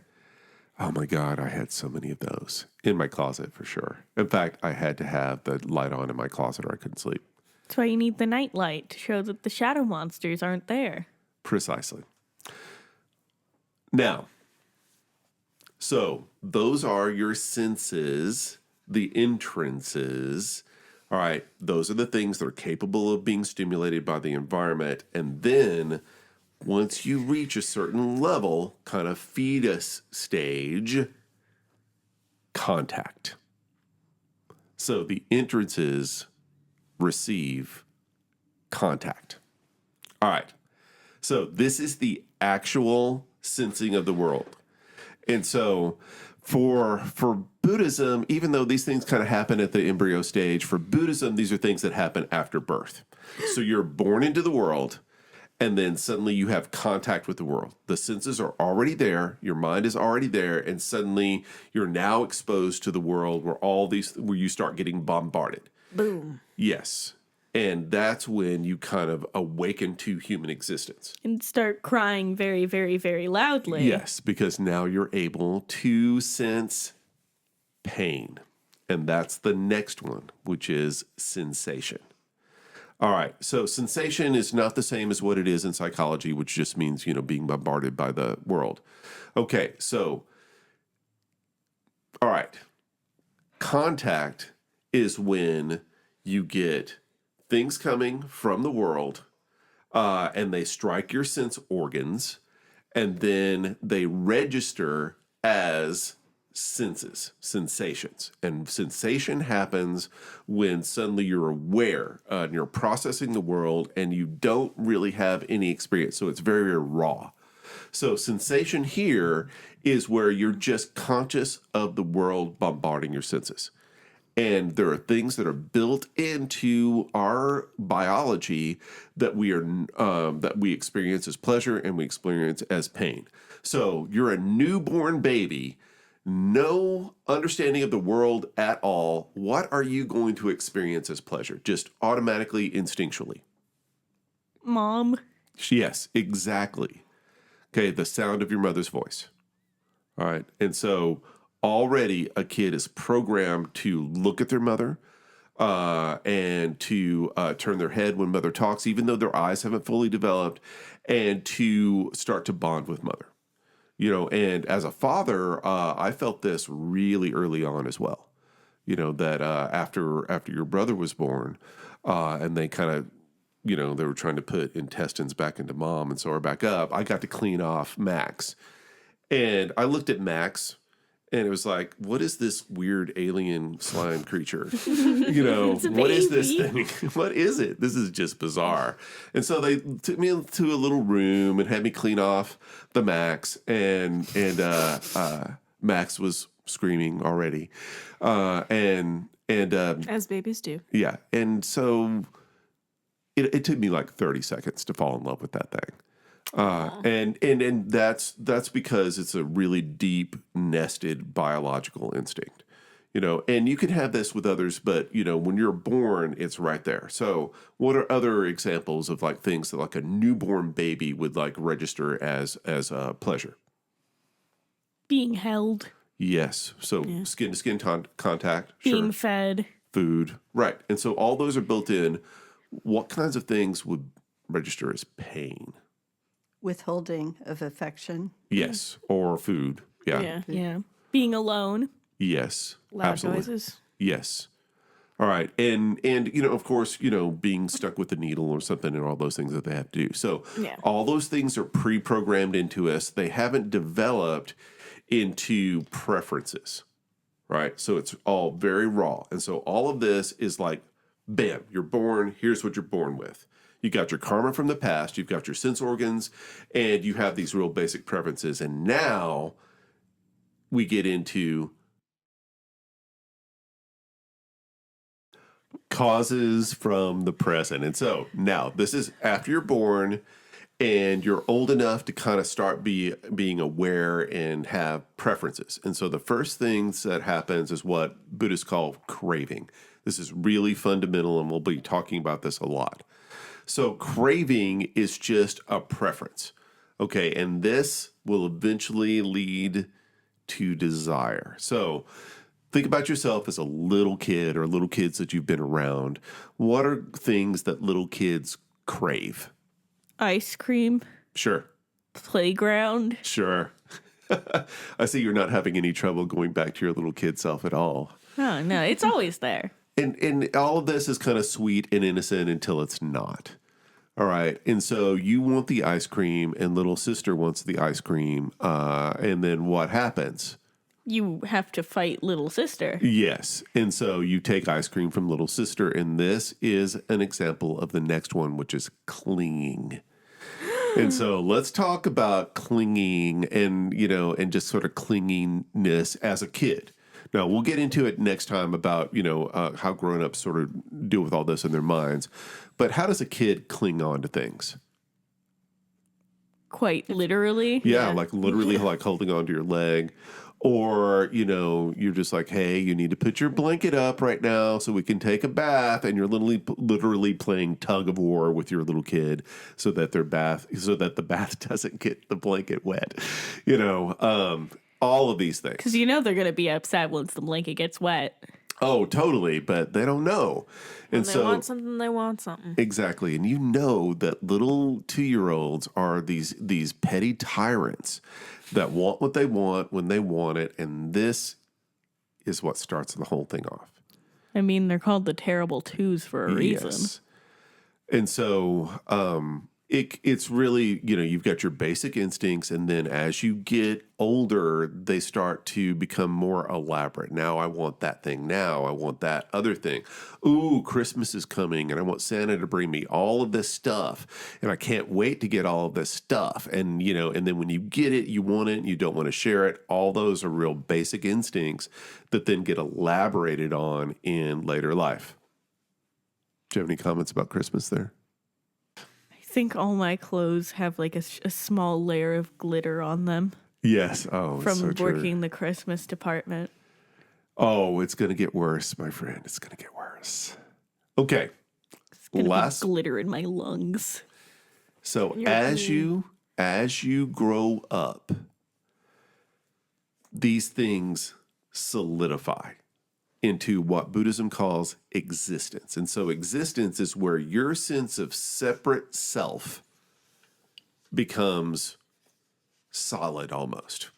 [SPEAKER 1] Oh my God, I had so many of those in my closet for sure. In fact, I had to have the light on in my closet or I couldn't sleep.
[SPEAKER 2] That's why you need the night light to show that the shadow monsters aren't there.
[SPEAKER 1] Precisely. Now, so those are your senses, the entrances. All right, those are the things that are capable of being stimulated by the environment. And then once you reach a certain level, kind of fetus stage, contact. So the entrances receive contact. All right. So this is the actual sensing of the world. And so for Buddhism, even though these things kind of happen at the embryo stage, for Buddhism, these are things that happen after birth. So you're born into the world, and then suddenly you have contact with the world. The senses are already there, your mind is already there, and suddenly you're now exposed to the world where you start getting bombarded.
[SPEAKER 3] Boom.
[SPEAKER 1] Yes. And that's when you kind of awaken to human existence.
[SPEAKER 2] And start crying very, very, very loudly.
[SPEAKER 1] Yes, because now you're able to sense pain. And that's the next one, which is sensation. All right, so sensation is not the same as what it is in psychology, which just means, being bombarded by the world. Okay, so, all right. Contact is when you get things coming from the world, and they strike your sense organs, and then they register as sensations. And sensation happens when suddenly you're aware and you're processing the world and you don't really have any experience. So it's very, very raw. So sensation here is where you're just conscious of the world bombarding your senses. And there are things that are built into our biology that we experience as pleasure and we experience as pain. So you're a newborn baby, no understanding of the world at all. What are you going to experience as pleasure? Just automatically, instinctually.
[SPEAKER 2] Mom.
[SPEAKER 1] Yes, exactly. Okay, the sound of your mother's voice. All right, and so already a kid is programmed to look at their mother and to turn their head when mother talks, even though their eyes haven't fully developed, and to start to bond with mother. And as a father, I felt this really early on as well. That after your brother was born, and they kind of, they were trying to put intestines back into mom and sew her back up, I got to clean off Max. And I looked at Max, and it was like, what is this weird alien slime creature? What is this thing? What is it? This is just bizarre. And so they took me into a little room and had me clean off the Max, and Max was screaming already, and
[SPEAKER 3] As babies do.
[SPEAKER 1] yeah, and so it took me like 30 seconds to fall in love with that thing. And that's because it's a really deep nested biological instinct, and you can have this with others, but when you're born, it's right there. So what are other examples of like things that like a newborn baby would like register as pleasure?
[SPEAKER 2] Being held.
[SPEAKER 1] Yes. So skin to skin contact,
[SPEAKER 2] Being
[SPEAKER 1] sure.
[SPEAKER 2] fed.
[SPEAKER 1] Food. Right. And so all those are built in. What kinds of things would register as pain?
[SPEAKER 4] Withholding of affection.
[SPEAKER 1] Yes. Or food. Yeah.
[SPEAKER 3] Yeah.
[SPEAKER 2] Yeah. Being alone.
[SPEAKER 1] Yes.
[SPEAKER 3] Loud
[SPEAKER 1] absolutely.
[SPEAKER 3] noises.
[SPEAKER 1] Yes. All right. And of course, being stuck with the needle or something and all those things that they have to do. So
[SPEAKER 3] Yeah.
[SPEAKER 1] all those things are pre-programmed into us. They haven't developed into preferences, right? So it's all very raw. And so all of this is like, bam, you're born, here's what you're born with. You got your karma from the past, you've got your sense organs, and you have these real basic preferences. And now we get into causes from the present. And so now this is after you're born and you're old enough to kind of start being aware and have preferences. And so the first things that happens is what Buddhists call craving. This is really fundamental, and we'll be talking about this a lot. So craving is just a preference. Okay, and this will eventually lead to desire. So think about yourself as a little kid or little kids that you've been around. What are things that little kids crave?
[SPEAKER 2] Ice cream,
[SPEAKER 1] Sure.
[SPEAKER 2] playground.
[SPEAKER 1] Sure. I see you're not having any trouble going back to your little kid self at all.
[SPEAKER 2] Oh, no, it's always there.
[SPEAKER 1] And all of this is kind of sweet and innocent until it's not. All right. And so you want the ice cream and little sister wants the ice cream. And then what happens?
[SPEAKER 2] You have to fight little sister.
[SPEAKER 1] Yes. And so you take ice cream from little sister. And this is an example of the next one, which is clinging. And so let's talk about clinging and, and just sort of clinginess as a kid. Now, we'll get into it next time about, how grown-ups sort of deal with all this in their minds. But how does a kid cling on to things?
[SPEAKER 2] Quite literally.
[SPEAKER 1] Yeah, like literally like holding onto your leg. Or, you're just like, hey, you need to put your blanket up right now so we can take a bath. And you're literally playing tug of war with your little kid so that the bath doesn't get the blanket wet. All of these things.
[SPEAKER 2] Because they're going to be upset once the blanket gets wet.
[SPEAKER 1] Oh, totally. But they don't know. And
[SPEAKER 3] When they want something, they want something.
[SPEAKER 1] Exactly. And that little 2-year-olds are these petty tyrants that want what they want when they want it. And this is what starts the whole thing off.
[SPEAKER 2] I mean, they're called the terrible twos for a reason.
[SPEAKER 1] Yes. And so it's really, you've got your basic instincts, and then as you get older, they start to become more elaborate. Now I want that thing. Now I want that other thing. Ooh, Christmas is coming, and I want Santa to bring me all of this stuff, and I can't wait to get all of this stuff. And, and then when you get it, you want it, and you don't want to share it. All those are real basic instincts that then get elaborated on in later life. Do you have any comments about Christmas there?
[SPEAKER 2] I think all my clothes have like a small layer of glitter on them.
[SPEAKER 1] Yes. Oh,
[SPEAKER 2] from
[SPEAKER 1] so
[SPEAKER 2] working the Christmas department.
[SPEAKER 1] Oh, it's going to get worse, my friend. It's going to get worse. Okay.
[SPEAKER 2] It's going to be glitter in my lungs.
[SPEAKER 1] So as you grow up, these things solidify into what Buddhism calls existence. And so existence is where your sense of separate self becomes solid almost.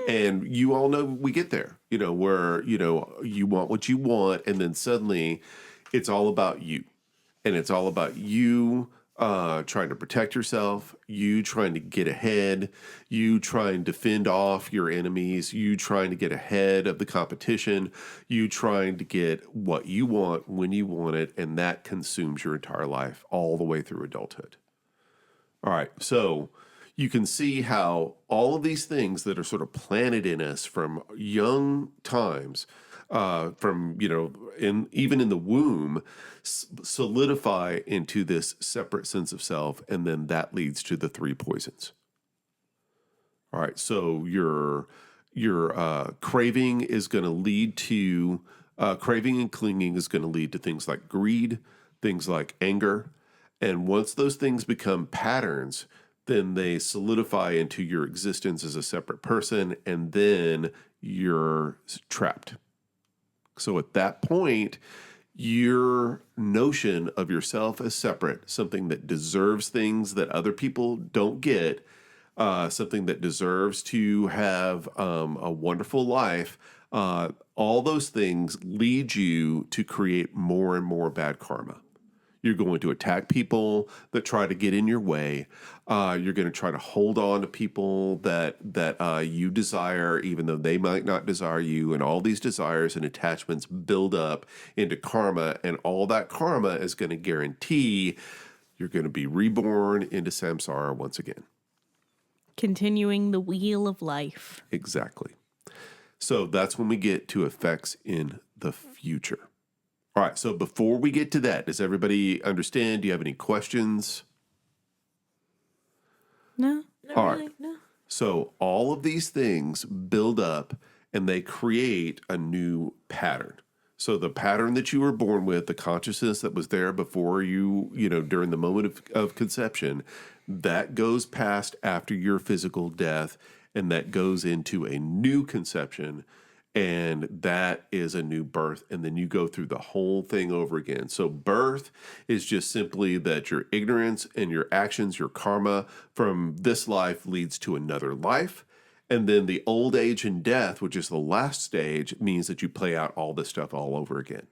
[SPEAKER 1] And you all know we get there, where, you want what you want, and then suddenly it's all about you. And it's all about you trying to protect yourself, you trying to get ahead, you trying to fend off your enemies, you trying to get ahead of the competition, you trying to get what you want when you want it, and that consumes your entire life all the way through adulthood. All right, so you can see how all of these things that are sort of planted in us from young times, even in the womb, solidify into this separate sense of self, and then that leads to the 3 poisons. All right, so your craving is going to lead to craving and clinging is going to lead to things like greed, things like anger, and once those things become patterns, then they solidify into your existence as a separate person, and then you're trapped. So at that point, your notion of yourself as separate, something that deserves things that other people don't get, something that deserves to have a wonderful life, all those things lead you to create more and more bad karma. You're going to attack people that try to get in your way. You're going to try to hold on to people that you desire, even though they might not desire you. And all these desires and attachments build up into karma. And all that karma is going to guarantee you're going to be reborn into samsara once again.
[SPEAKER 2] Continuing the wheel of life.
[SPEAKER 1] Exactly. So that's when we get to effects in the future. All right, so before we get to that, does everybody understand? Do you have any questions?
[SPEAKER 2] No.
[SPEAKER 1] All right. No. So all of these things build up and they create a new pattern. So the pattern that you were born with, the consciousness that was there before you, during the moment of conception, that goes past after your physical death, and that goes into a new conception, and that is a new birth, and then you go through the whole thing over again. So birth is just simply that your ignorance and your actions, your karma from this life leads to another life. And then the old age and death, which is the last stage, means that you play out all this stuff all over again.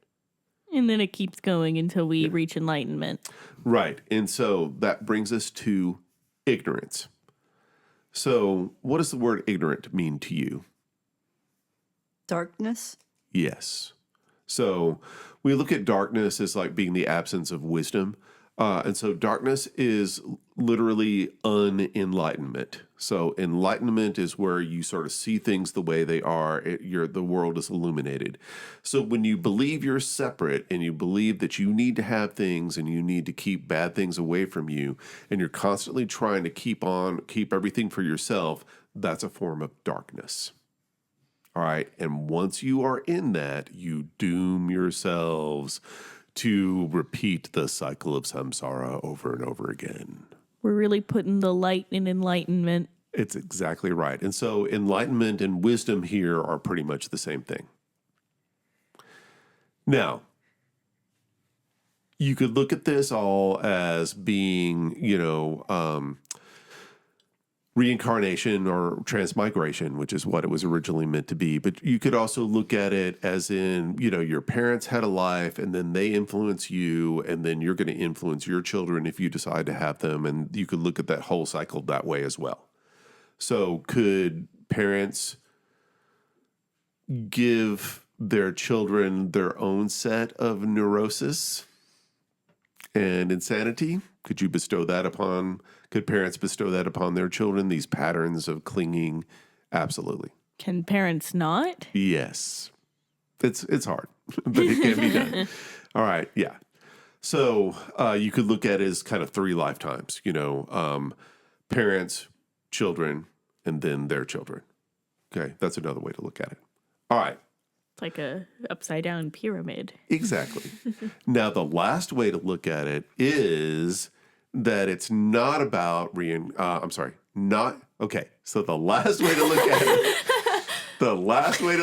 [SPEAKER 2] And then it keeps going until we reach enlightenment.
[SPEAKER 1] Right. And so that brings us to ignorance. So what does the word ignorant mean to you?
[SPEAKER 4] Darkness.
[SPEAKER 1] Yes. So we look at darkness as like being the absence of wisdom. And so darkness is literally unenlightenment. So enlightenment is where you sort of see things the way they are. The world is illuminated. So when you believe you're separate and you believe that you need to have things and you need to keep bad things away from you, and you're constantly trying to keep everything for yourself, that's a form of darkness. All right. And once you are in that, you doom yourselves to repeat the cycle of samsara over and over again.
[SPEAKER 2] We're really putting the light in enlightenment.
[SPEAKER 1] It's exactly right. And so enlightenment and wisdom here are pretty much the same thing. Now, you could look at this all as being, reincarnation or transmigration, which is what it was originally meant to be. But you could also look at it as in, your parents had a life and then they influence you, and then you're going to influence your children if you decide to have them. And you could look at that whole cycle that way as well. So could parents give their children their own set of neurosis and insanity? Could parents bestow that upon their children, these patterns of clinging? Absolutely.
[SPEAKER 2] Can parents not?
[SPEAKER 1] Yes. It's hard, but it can be done. All right, yeah. So you could look at it as kind of 3 lifetimes, parents, children, and then their children. Okay, that's another way to look at it. All right.
[SPEAKER 2] It's like a upside down pyramid.
[SPEAKER 1] Exactly. Now, the last way to look at it is that it's not about So the last way to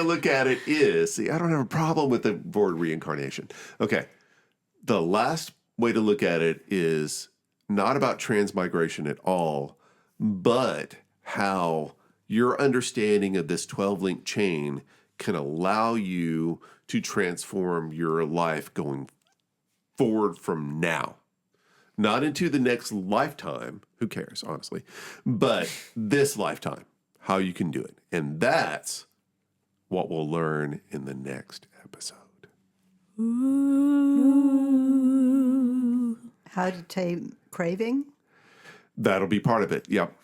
[SPEAKER 1] look at it, is, I don't have a problem with the word reincarnation. Okay. The last way to look at it is not about transmigration at all, but how your understanding of this 12-link chain can allow you to transform your life going forward from now. Not into the next lifetime, who cares, honestly, but this lifetime, how you can do it. And that's what we'll learn in the next episode.
[SPEAKER 4] Ooh. How to tame craving?
[SPEAKER 1] That'll be part of it, yep.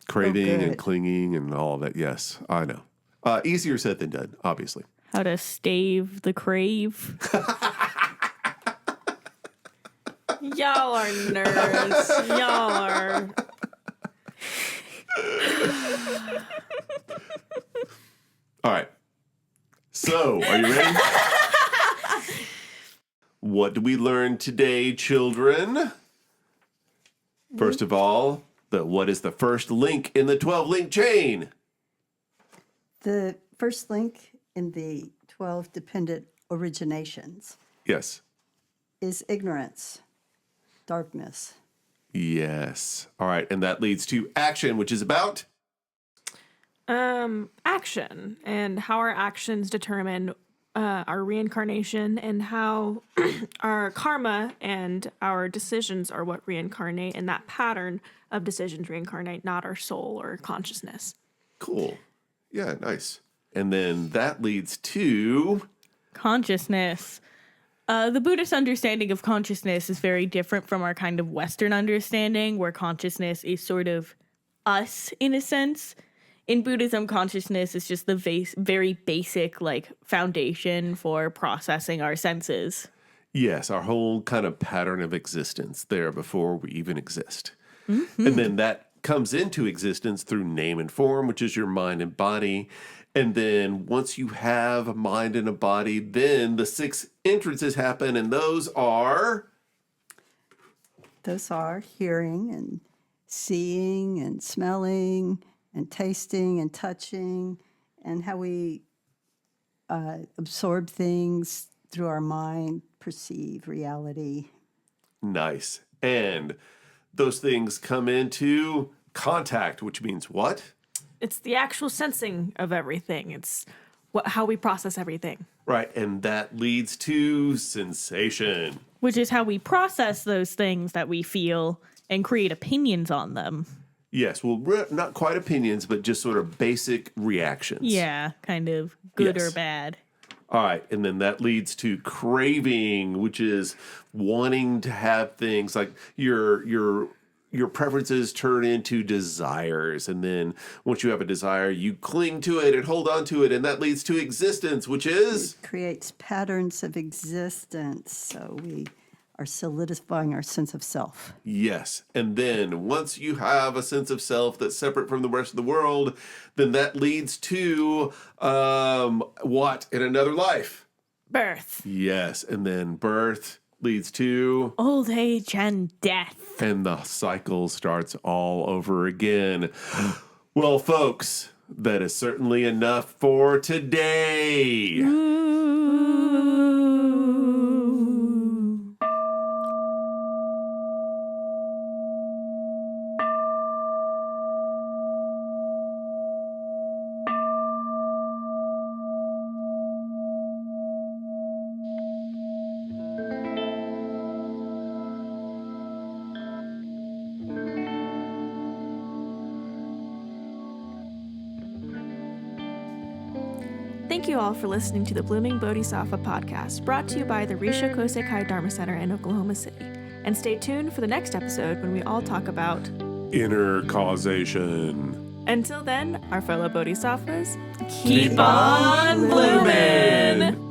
[SPEAKER 1] Craving and
[SPEAKER 4] good.
[SPEAKER 1] clinging and all of that, yes, I know. Easier said than done, obviously.
[SPEAKER 2] How to stave the crave.
[SPEAKER 3] Y'all are nerds. Y'all are.
[SPEAKER 1] All right. So, are you ready? What do we learn today, children? First of all, what is the first link in the 12-link chain?
[SPEAKER 4] The first link in the 12 dependent originations
[SPEAKER 1] Yes.
[SPEAKER 4] is ignorance, darkness.
[SPEAKER 1] Yes. All right. And that leads to action, which is about?
[SPEAKER 3] Action and how our actions determine our reincarnation and how our karma and our decisions are what reincarnate, and that pattern of decisions reincarnate, not our soul or consciousness.
[SPEAKER 1] Cool. Yeah, nice. And then that leads to
[SPEAKER 2] Consciousness. The Buddhist understanding of consciousness is very different from our kind of Western understanding, where consciousness is sort of us in a sense. In Buddhism, consciousness is just the very basic like foundation for processing our senses.
[SPEAKER 1] yes, our whole kind of pattern of existence there before we even exist. Mm-hmm. And then that comes into existence through name and form, which is your mind and body. And then once you have a mind and a body, then the 6 entrances happen, and those are
[SPEAKER 4] hearing and seeing and smelling and tasting and touching, and how we absorb things through our mind, perceive reality.
[SPEAKER 1] nice. And those things come into contact, which means what?
[SPEAKER 3] It's the actual sensing of everything. It's how we process everything.
[SPEAKER 1] Right, and that leads to sensation.
[SPEAKER 2] Which is how we process those things that we feel and create opinions on them.
[SPEAKER 1] Yes, well, not quite opinions, but just sort of basic reactions.
[SPEAKER 2] Yeah, kind of good
[SPEAKER 1] Yes.
[SPEAKER 2] or bad.
[SPEAKER 1] All right, and then that leads to craving, which is wanting to have things like your preferences turn into desires, and then once you have a desire, you cling to it and hold on to it, and that leads to existence, which is
[SPEAKER 4] It creates patterns of existence, so we are solidifying our sense of self.
[SPEAKER 1] yes. And then once you have a sense of self that's separate from the rest of the world, then that leads to what in another life?
[SPEAKER 3] Birth.
[SPEAKER 1] Yes, and then birth leads to,
[SPEAKER 2] Old age and death.
[SPEAKER 1] and the cycle starts all over again. Well, folks, that is certainly enough for today.
[SPEAKER 3] Thank you all for listening to the Bloomin Bodhisattva podcast, brought to you by the Rissho Kosei-kai Dharma Center in Oklahoma City. And stay tuned for the next episode when we all talk about
[SPEAKER 1] Inner causation.
[SPEAKER 3] Until then, our fellow bodhisattvas,
[SPEAKER 2] Keep on bloomin'!